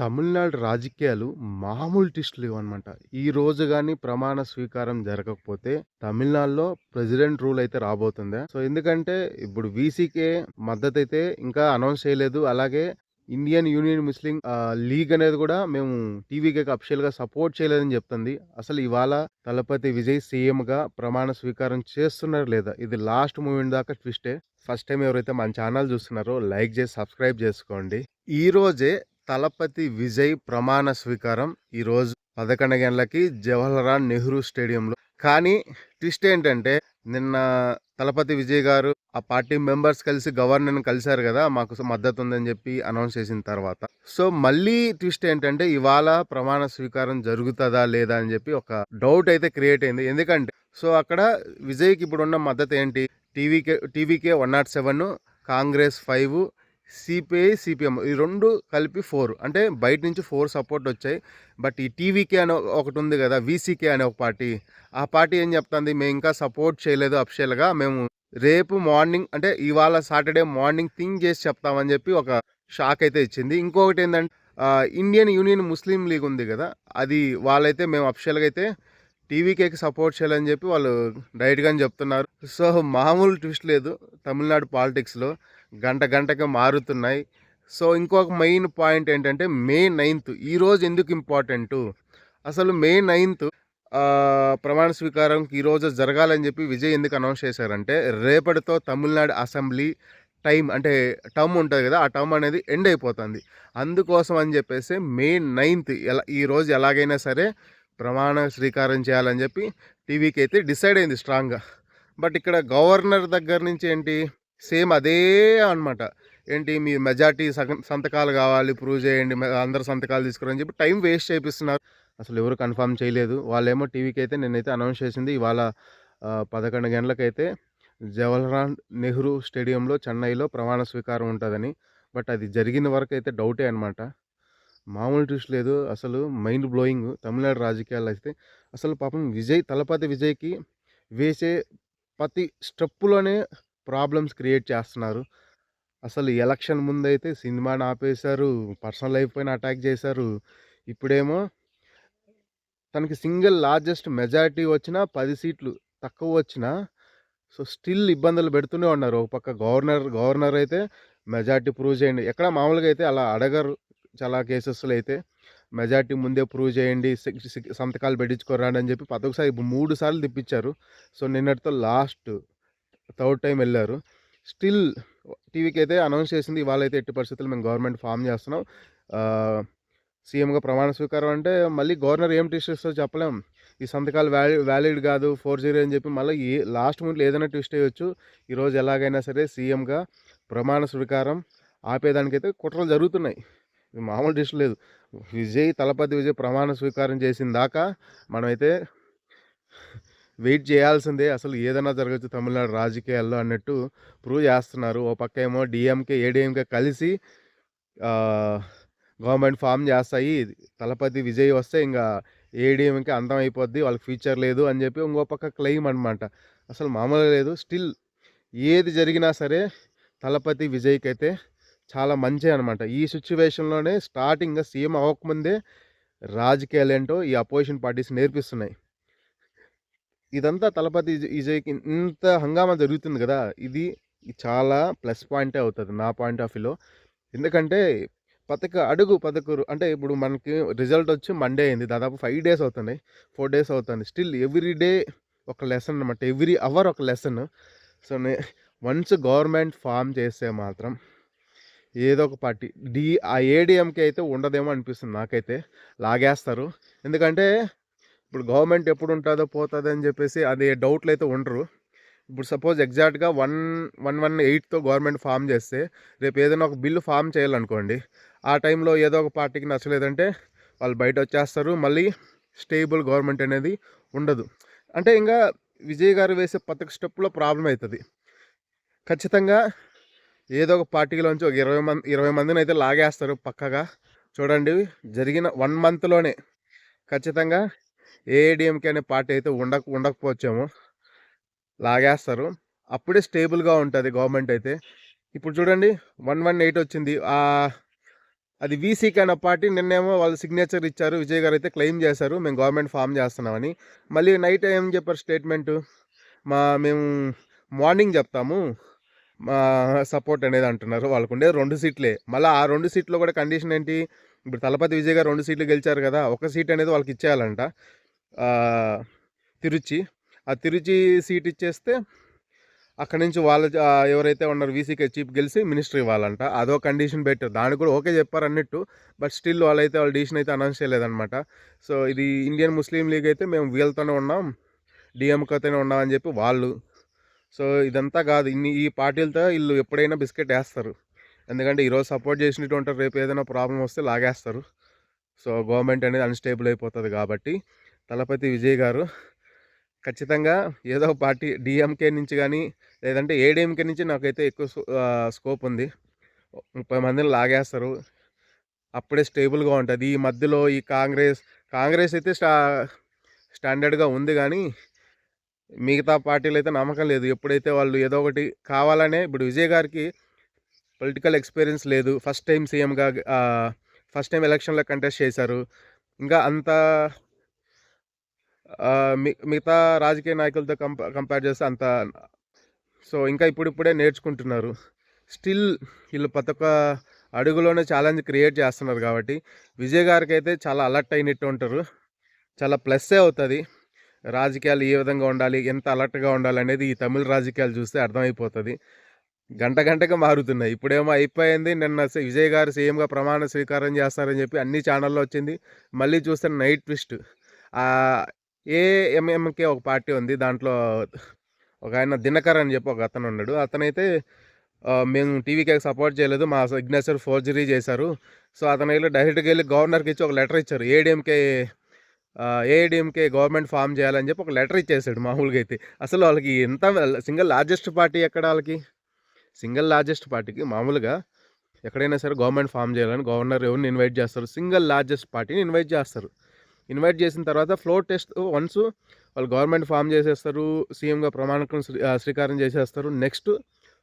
తమిళనాడు రాజకీయాలు మామూలు ట్విస్ట్ లేవన్నమాట. ఈ రోజు గాని ప్రమాణ స్వీకారం జరగకపోతే తమిళనాడులో ప్రెసిడెంట్ రూల్ అయితే రాబోతుందా. సో, ఎందుకంటే ఇప్పుడు వీసీకే మద్దతయితే ఇంకా అనౌన్స్ చేయలేదు. అలాగే ఇండియన్ యూనియన్ ముస్లిం లీగ్ అనేది కూడా మేము టీవీకేకి అఫిషియల్‌గా సపోర్ట్ చేయలేదని చెప్తుంది. అసలు ఇవాళ తలపతి విజయ్ సీఎంగా ప్రమాణ స్వీకారం చేస్తున్నారా లేదా? ఇది లాస్ట్ మూమెంట్ దాకా ట్విస్టే. ఫస్ట్ టైమ్ ఎవరైతే మన ఛానల్ చూస్తున్నారో లైక్ చేసి సబ్స్క్రైబ్ చేసుకోండి. ఈ రోజే తలపతి విజయ్ ప్రమాణ స్వీకారం ఈరోజు 11 గంటలకి జవహర్లాల్ నెహ్రూ స్టేడియంలో. కానీ ట్విస్ట్ ఏంటంటే నిన్న తలపతి విజయ్ గారు ఆ పార్టీ మెంబర్స్ కలిసి గవర్నర్ని కలిశారు కదా, మాకు మద్దతు ఉందని చెప్పి అనౌన్స్ చేసిన తర్వాత. సో మళ్ళీ ట్విస్ట్ ఏంటంటే ఇవాళ ప్రమాణ స్వీకారం జరుగుతుందా లేదా అని చెప్పి ఒక డౌట్ అయితే క్రియేట్ అయింది. ఎందుకంటే సో అక్కడ విజయ్కి ఇప్పుడున్న మద్దతు ఏంటి? టీవీకే 107, కాంగ్రెస్ 5, సిపిఐ సిపిఎం ఈ రెండు కలిపి 4, అంటే బయట నుంచి 4 సపోర్ట్ వచ్చాయి. బట్ ఈ టీవీకే అని ఒకటి ఉంది కదా, వీసీకే అనే ఒక పార్టీ, ఆ పార్టీ ఏం చెప్తుంది, మేము ఇంకా సపోర్ట్ చేయలేదు అఫిషియల్గా, మేము రేపు మార్నింగ్ అంటే ఇవాళ సాటర్డే మార్నింగ్ థింక్ చేసి చెప్తామని చెప్పి ఒక షాక్ అయితే ఇచ్చింది. ఇంకొకటి ఏంటంటే ఇండియన్ యూనియన్ ముస్లిం లీగ్ ఉంది కదా, అది వాళ్ళైతే మేము అఫిషియల్గా అయితే టీవీకేకి సపోర్ట్ చేయాలని చెప్పి వాళ్ళు డైరెక్ట్గానే చెప్తున్నారు. సో మామూలు ట్విస్ట్ లేదు తమిళనాడు పాలిటిక్స్లో, గంటకి మారుతున్నాయి. సో ఇంకొక మెయిన్ పాయింట్ ఏంటంటే మే 9th ఈరోజు ఎందుకు ఇంపార్టెంటు, అసలు మే 9th ప్రమాణ స్వీకారం ఈరోజు జరగాలని చెప్పి విజయ్ ఎందుకు అనౌన్స్ చేశారంటే రేపటితో తమిళనాడు అసెంబ్లీ టైం అంటే టర్మ్ ఉంటుంది కదా, ఆ టర్మ్ అనేది ఎండ్ అయిపోతుంది. అందుకోసం అని చెప్పేసి మే 9th ఈరోజు ఎలాగైనా సరే ప్రమాణ స్వీకారం చేయాలని చెప్పి టీవీకి అయితే డిసైడ్ అయింది స్ట్రాంగ్గా. బట్ ఇక్కడ గవర్నర్ దగ్గర నుంచి ఏంటి సేమ్ అదే అనమాట. ఏంటి మీ మెజార్టీ సంతకాలు కావాలి, ప్రూవ్ చేయండి, అందరు సంతకాలు తీసుకురని చెప్పి టైం వేస్ట్ చేపిస్తున్నారు. అసలు ఎవరు కన్ఫర్మ్ చేయలేదు. వాళ్ళేమో టీవీకి అయితే నేనైతే అనౌన్స్ చేసింది ఇవాళ 11 గంటలకైతే జవహర్లాల్ నెహ్రూ స్టేడియంలో చెన్నైలో ప్రమాణ స్వీకారం ఉంటుందని. బట్ అది జరిగిన వరకు అయితే డౌటే అనమాట. మామూలు ట్విస్ట్ లేదు, అసలు మైండ్ బ్లోయింగ్ తమిళనాడు రాజకీయాలు అయితే. అసలు పాపం తలపతి విజయ్కి వేసే ప్రతి స్టెప్పులోనే ప్రాబ్లమ్స్ క్రియేట్ చేస్తున్నారు. అసలు ఎలక్షన్ ముందైతే సినిమాని ఆపేశారు, పర్సనల్ లైఫ్ పైన అటాక్ చేశారు. ఇప్పుడేమో తనకి సింగిల్ లార్జెస్ట్ మెజారిటీ వచ్చినా 10 సీట్లు తక్కువ వచ్చినా సో స్టిల్ ఇబ్బందులు పెడుతూనే ఉన్నారు. ఒక పక్క గవర్నర్ అయితే మెజారిటీ ప్రూవ్ చేయండి, ఎక్కడ మామూలుగా అయితే అలా అడగరు. చాలా కేసెస్లో అయితే మెజారిటీ ముందే ప్రూవ్ చేయండి, సంతకాలు పెట్టించుకోరాండి అని చెప్పి 3 సార్లు తిప్పించారు. సో నిన్నటితో లాస్ట్ థర్డ్ టైం వెళ్ళారు. స్టిల్ టీవీకి అయితే అనౌన్స్ చేసింది ఇవాళ అయితే ఎట్టి పరిస్థితుల్లో మేము గవర్నమెంట్ ఫామ్ చేస్తున్నాం, సీఎంగా ప్రమాణ స్వీకారం అంటే మళ్ళీ గవర్నర్ ఏం ట్విస్ట్ ఇస్తుందో చెప్పలేం. ఈ సంతకాలు వ్యాలిడ్ కాదు 40 అని చెప్పి మళ్ళీ లాస్ట్ మినిట్లో ఏదైనా ట్విస్ట్ అయ్యొచ్చు. ఈరోజు ఎలాగైనా సరే సీఎంగా ప్రమాణ స్వీకారం ఆపేదానికైతే కుట్రలు జరుగుతున్నాయి. ఇది మామూలు ట్విస్ట్ లేదు. తలపతి విజయ్ ప్రమాణ స్వీకారం చేసిన దాకా మనమైతే వెయిట్ చేయాల్సిందే. అసలు ఏదైనా జరగచ్చు తమిళనాడు రాజకీయాల్లో అన్నట్టు ప్రూవ్ చేస్తున్నారు. ఓ పక్క ఏమో డిఎంకే ఏడీఎంకే కలిసి గవర్నమెంట్ ఫామ్ చేస్తాయి, తలపతి విజయ్ వస్తే ఇంకా ఏడీఎంకే అంతం అయిపోద్ది, వాళ్ళకి ఫ్యూచర్ లేదు అని చెప్పి ఇంకో పక్క క్లెయిమ్ అనమాట. అసలు మామూలుగా లేదు. స్టిల్ ఏది జరిగినా సరే తలపతి విజయ్కి అయితే చాలా మంచి అనమాట. ఈ సిచ్యువేషన్లోనే స్టార్టింగ్గా సీఎం అవ్వకముందే రాజకీయాలు ఏంటో ఈ అపోజిషన్ పార్టీస్ నేర్పిస్తున్నాయి. ఇదంతా తలపతి విజయ్కి ఇంత హంగామా జరుగుతుంది కదా, ఇది చాలా ప్లస్ పాయింటే అవుతుంది నా పాయింట్ ఆఫ్ వ్యూలో. ఎందుకంటే పదకొరు అంటే ఇప్పుడు మనకి రిజల్ట్ వచ్చి మండే అయింది, దాదాపు 5 days అవుతున్నాయి, 4 days అవుతుంది. స్టిల్ ఎవ్రీ డే ఒక లెసన్ అనమాట, ఎవ్రీ అవర్ ఒక lesson. So once government form చేస్తే మాత్రం ఏదో ఒక పార్టీ ఆ ఏడీఎంకే అయితే ఉండదేమో అనిపిస్తుంది నాకైతే, లాగేస్తారు. ఎందుకంటే ఇప్పుడు గవర్నమెంట్ ఎప్పుడు ఉంటుందో పోతుందో అని చెప్పేసి అది డౌట్లు అయితే ఉండరు. ఇప్పుడు సపోజ్ ఎగ్జాక్ట్గా 118తో గవర్నమెంట్ ఫామ్ చేస్తే రేపు ఏదైనా ఒక బిల్లు ఫామ్ చేయాలనుకోండి, ఆ టైంలో ఏదో ఒక పార్టీకి నచ్చలేదంటే వాళ్ళు బయట వచ్చేస్తారు, మళ్ళీ స్టేబుల్ గవర్నమెంట్ అనేది ఉండదు. అంటే ఇంకా విజయ్ గారు వేసే ప్రతి స్టెప్లో ప్రాబ్లం అవుతుంది. ఖచ్చితంగా ఏదో ఒక పార్టీలోంచి ఒక 20 మందిని అయితే లాగేస్తారు పక్కగా. చూడండి జరిగిన 1 monthలోనే ఖచ్చితంగా ఏఐడిఎంకే అనే పార్టీ అయితే ఉండకపోవచ్చేమో, లాగేస్తారు. అప్పుడే స్టేబుల్గా ఉంటుంది గవర్నమెంట్ అయితే. ఇప్పుడు చూడండి 118 వచ్చింది, అది వీసీకే అన్న పార్టీ నిన్నేమో వాళ్ళు సిగ్నేచర్ ఇచ్చారు. విజయ్ గారు అయితే క్లెయిమ్ చేశారు. మేము గవర్నమెంట్ ఫార్మ్ చేస్తున్నామని. మళ్ళీ నైట్ ఏం చెప్పారు స్టేట్మెంటు? మేము మార్నింగ్ చెప్తాము. మా సపోర్ట్ అనేది అంటున్నారు. వాళ్ళకుండేది 2 సీట్లే. మళ్ళా ఆ 2 సీట్‌లో కూడా కండిషన్ ఏంటి? ఇప్పుడు తలపతి విజయ్ గారు 2 సీట్లు గెలిచారు కదా! ఒక సీట్ అనేది వాళ్ళకి ఇచ్చేయాలంట. ఆహ్, తిరుచి. ఆ తిరుచి సీట్ ఇచ్చేస్తే అక్కడి నుంచి వాళ్ళ ఎవరైతే ఉన్నారో వీసీకే చీఫ్ గెలిసి మినిస్టర్ ఇవ్వాలంట. అదో కండిషన్ పెట్టారు. దానికి కూడా ఓకే చెప్పారు అన్నట్టు. బట్ స్టిల్ వాళ్ళ డిసిషన్ అయితే అనౌన్స్ చేయలేదనమాట. సో, ఇది ఇండియన్ ముస్లిం లీగ్ అయితే మేము వీళ్ళతోనే ఉన్నాం. డీఎంకేతోనే ఉన్నాం అని చెప్పి వాళ్ళు. సో, ఇదంతా కాదు. ఈ పార్టీలతో ఈళ్ళు ఎప్పుడైనా బిస్కెట్ ఏస్తారు. ఎందుకంటే ఈరోజు సపోర్ట్ చేసినట్టు ఉంటారు. రేపు ఏదైనా ప్రాబ్లమ్ వస్తే లాగేస్తారు. సో, గవర్నమెంట్ అనేది అన్‌స్టేబుల్ అయిపోతది కాబట్టి తలపతి విజయ్ గారు ఖచ్చితంగా ఏదో ఒక పార్టీ డీఎంకే నుంచి గానీ, లేదంటే ఏడీఎంకే నుంచి నాకైతే ఎక్కువ స్కోప్ ఉంది. 30 మందిని లాగేస్తారు. అప్పుడే స్టేబుల్‌గా ఉంటది. ఈ మధ్యలో ఈ కాంగ్రెస్ అయితే స్టాండర్డ్‌గా ఉంది గానీ, మిగతా పార్టీలైతే నమ్మకం లేదు. ఎప్పుడైతే వాళ్ళు ఏదో ఒకటి కావాలనే ఇప్పుడు విజయ్ గారికి పొలిటికల్ ఎక్స్‌పీరియన్స్ లేదు. ఫస్ట్ టైమ్ ఎలక్షన్‌లో కంటెస్ట్ చేశారు. ఇంకా అంత మిగతా రాజకీయ నాయకులతో కంపేర్ చేస్తే అంత సో, ఇంకా ఇప్పుడిప్పుడే నేర్చుకుంటున్నారు. స్టిల్ ఈళ్ళు ప్రతి ఒక్క అడుగులోనే ఛాలెంజ్ క్రియేట్ చేస్తున్నారు కాబట్టి, విజయ్ గారికైతే చాలా అలర్ట్ అయినట్టు ఉంటారు. చాలా ప్లస్సే అవుతది. రాజకీయాలు ఏ విధంగా ఉండాలి, ఎంత అలర్ట్‌గా ఉండాలనేది ఈ తమిళ రాజకీయాలు చూస్తే అర్థమైపోతది. గంట గంటకి మారుతున్నాయి. ఇప్పుడేమో అయిపోయింది. నిన్న విజయ్ గారు సీఎంగా ప్రమాణ స్వీకారం చేస్తారని చెప్పి అన్ని ఛానల్‌లో వచ్చింది. మళ్ళీ చూస్తే నైట్ ట్విస్ట్. ఆహ్, ఏఎంఎంకే ఒక పార్టీ ఉంది. దాంట్లో ఒకాయన దినకర్ అని చెప్పి ఒకతను ఉన్నాడు. అతనైతే మేము టీవీకేకి సపోర్ట్ చేయలేదు. మా సిగ్నేచర్ ఫోర్జరీ చేశారు. సో, అతనెళ్ళి డైరెక్ట్‌గా ఎళ్లి గవర్నర్‌కి ఇచ్చి ఒక లెటర్ ఇచ్చారు. ఏఐడీఎంకే గవర్నమెంట్ ఫార్మ్ చేయాలని చెప్పి ఒక లెటర్ ఇచ్చేసాడు మామూలుగా అయితే. అసలు వాళ్ళకి ఎంత సింగిల్ లార్జెస్ట్ పార్టీ ఎక్కడ ఆళ్ళకి? సింగిల్ లార్జెస్ట్ పార్టీకి మామూలుగా ఎక్కడైనా సరే గవర్నమెంట్ ఫార్మ్ చేయాలని గవర్నర్ ఎవరిని ఇన్వైట్ చేస్తారు? సింగిల్ లార్జెస్ట్ పార్టీని ఇన్వైట్ చేస్తారు. ఇన్వైట్ చేసిన తర్వాత ఫ్లోర్ టెస్ట్ వన్స్ వాళ్ళు గవర్నమెంట్ ఫార్మ్ చేసేస్తారు. సీఎంగా శ్రీకారం చేసేస్తారు. నెక్స్ట్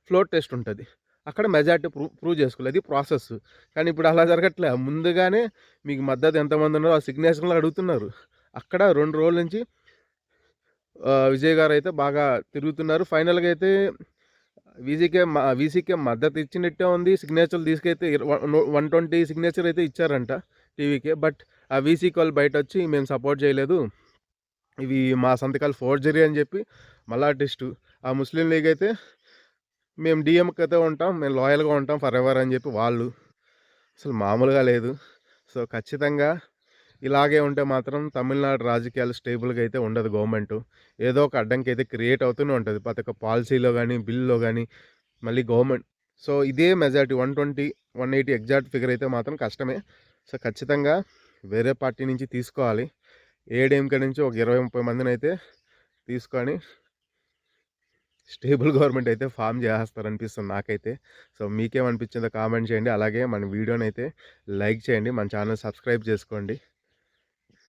ఫ్లోర్ టెస్ట్ ఉంటది. అక్కడ మెజారిటీ ప్రూవ్ చేసుకోవాలి. అది ప్రాసెస్. కానీ ఇప్పుడు అలా జరగట్లే. ముందుగానే మీకు మద్దతు ఎంతమంది ఉన్నారో ఆ సిగ్నేచర్లు అడుగుతున్నారు. అక్కడ 2 రోజుల నుంచి విజయ్ గారైతే బాగా తిరుగుతున్నారు. ఫైనల్‌గా అయితే వీసీకే మద్దతు ఇచ్చినట్టే ఉంది. సిగ్నేచర్లు తీసుకైతే 120 సిగ్నేచర్ అయితే ఇచ్చారంట టీవీకే. బట్ ఆ వీసీకే వాళ్ళు బయటొచ్చి మేము సపోర్ట్ చేయలేదు. ఇవి మా సంతకాలు ఫోర్జరీ అని చెప్పి మళ్ళా ట్విస్టు. ఆ ముస్లిం లీగ్ అయితే మేము డీఎంకేతో ఉంటాం. మేము లాయల్‌గా ఉంటాం ఫరెవర్ అని చెప్పి వాళ్ళు. అసలు మామూలుగా లేదు. సో, ఖచ్చితంగా ఇలాగే ఉంటే మాత్రం తమిళనాడు రాజకీయాలు స్టేబుల్‌గా అయితే ఉండదు గవర్నమెంటు. ఏదో ఒక అడ్డంకి అయితే క్రియేట్ అవుతూనే ఉంటది. ప్రతి ఒక్క పాలసీలో గానీ, బిల్‌లో గానీ, మళ్ళీ గవర్నమెంట్ సో, ఇదే మెజారిటీ 120, 180 ఎగ్జాక్ట్ ఫిగర్ అయితే మాత్రం కష్టమే. సో, ఖచ్చితంగా వేరే పార్టీ నుంచి తీసుకోవాలి. ఏడీఎంకే నుంచి ఒక 20, 30 మందినైతే తీసుకొని స్టేబుల్ గవర్నమెంట్ అయితే ఫార్మ్ చేసేస్తారనిపిస్తుంది నాకైతే. సో, మీకేమనిపించిందో కామెంట్ చేయండి. అలాగే మన వీడియోనైతే లైక్ చేయండి. మన ఛానల్ సబ్స్క్రైబ్ చేసుకోండి.